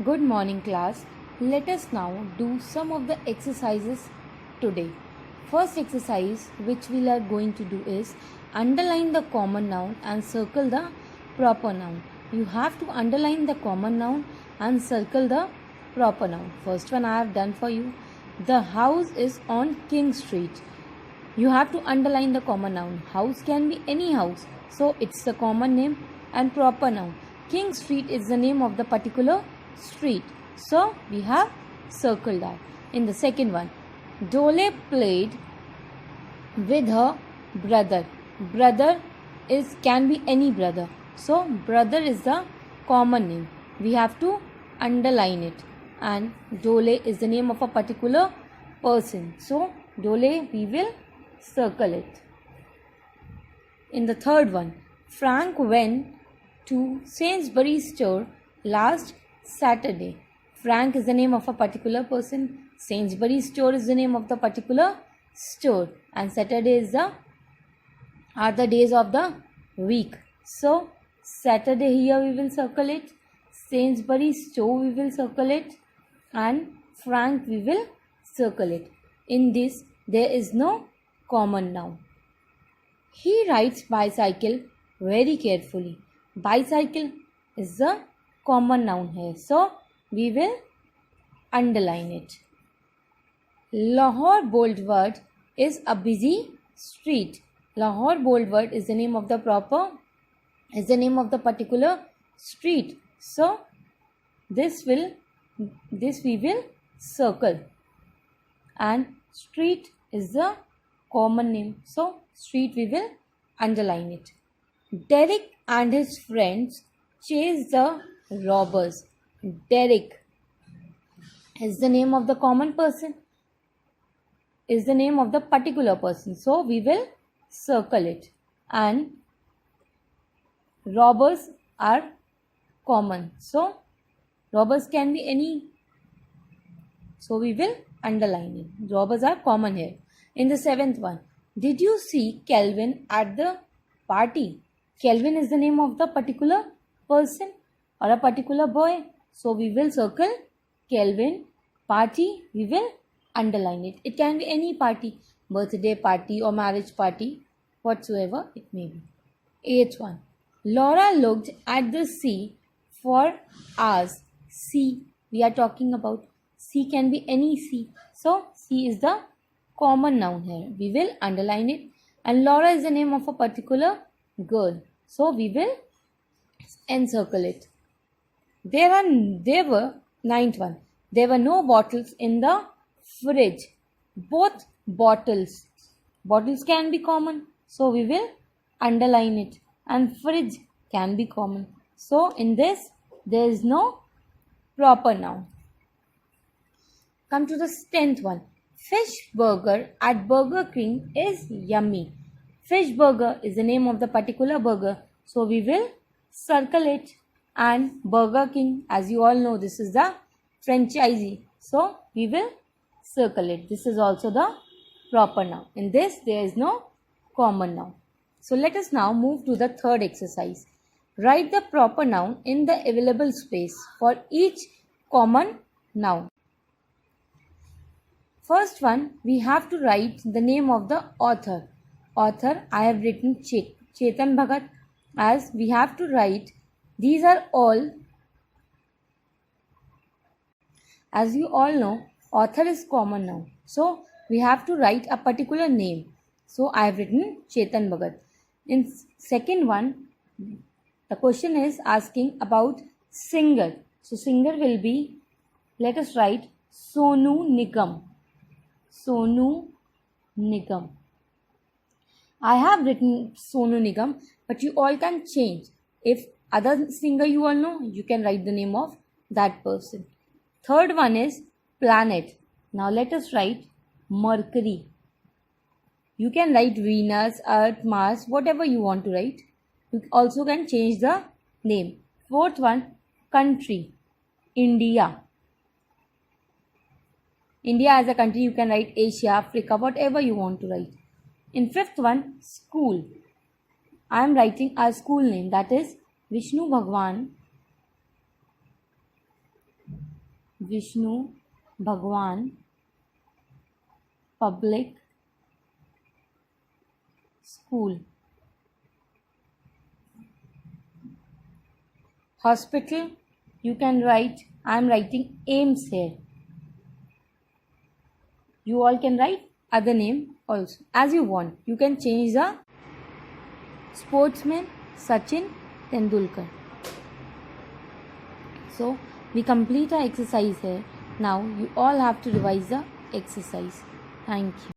Good morning, class. Let us now do some of the exercises today. First exercise which we are going to do is underline the common noun and circle the proper noun. You have to underline the common noun and circle the proper noun. First one I have done for you. The house is on King Street. You have to underline the common noun. House can be any house, so it's the common name and proper noun. King Street is the name of the particular street, so we have circled that. In the second one, Dole played with her brother. Brother is can be any brother, so brother is the common name. We have to underline it, and Dole is the name of a particular person, so Dole we will circle it. In the third one, Frank went to Sainsbury's store last Saturday. Frank is the name of a particular person. Sainsbury's store is the name of the particular store, and Saturday is the are the days of the week. So Saturday here we will circle it. Sainsbury's store we will circle it, and Frank we will circle it. In this there is no common noun. He rides bicycle very carefully. Bicycle is the common noun here, so we will underline it. Lahore Boulevard is a busy street. Lahore Boulevard is the name of the particular street, so this we will circle, and street is the common name, so street we will underline it. Derek and his friends chase the robbers. Derek is the name of the common person, is the name of the particular person, so we will circle it, and robbers are common, so robbers can be any, so we will underline it. Robbers are common here. In the seventh one, did you see Kelvin at the party? Kelvin is the name of the particular person or a particular boy, so we will circle Kelvin. Party we will underline it. It can be any party, birthday party or marriage party, whatsoever it may be. Eighth one, Laura looked at the sea for hours. Sea we are talking about. Sea can be any sea, so sea is the common noun here. We will underline it, and Laura is the name of a particular girl, so we will encircle it. There were ninth one. There were no bottles in the fridge. Both bottles can be common, so we will underline it, and fridge can be common, so in this there is no proper noun. Come to the 10th one. Fish burger at Burger King is yummy. Fish burger is the name of the particular burger, so we will circle it, and Burger King, as you all know, this is the franchisee, so we will circle it. This is also the proper noun. In this there is no common noun. So let us now move to the third exercise. Write the proper noun in the available space for each common noun. First one, we have to write the name of the author. Author, I have written Chetan Bhagat, as we have to write, these are all, as you all know, author is common noun, so we have to write a particular name. So I have written Chetan Bhagat. In second one, the question is asking about singer. So singer will be, let us write Sonu Nigam. Sonu Nigam. I have written Sonu Nigam, but you all can change. If other singer you all know, you can write the name of that person. Third one is planet. Now let us write Mercury. You can write Venus, Earth, Mars, whatever you want to write. You also can change the name. Fourth one, country. India. India as a country, you can write Asia, Africa, whatever you want to write. In fifth one, school. I am writing our school name, that is Vishnu Bhagwan Vishnu Bhagwan Public School. Hospital, you can write, I am writing AIMS here. You all can write other name also as you want. You can change the sportsman Sachin Tendulkar. So we complete our exercise here. Now you all have to revise the exercise. Thank you.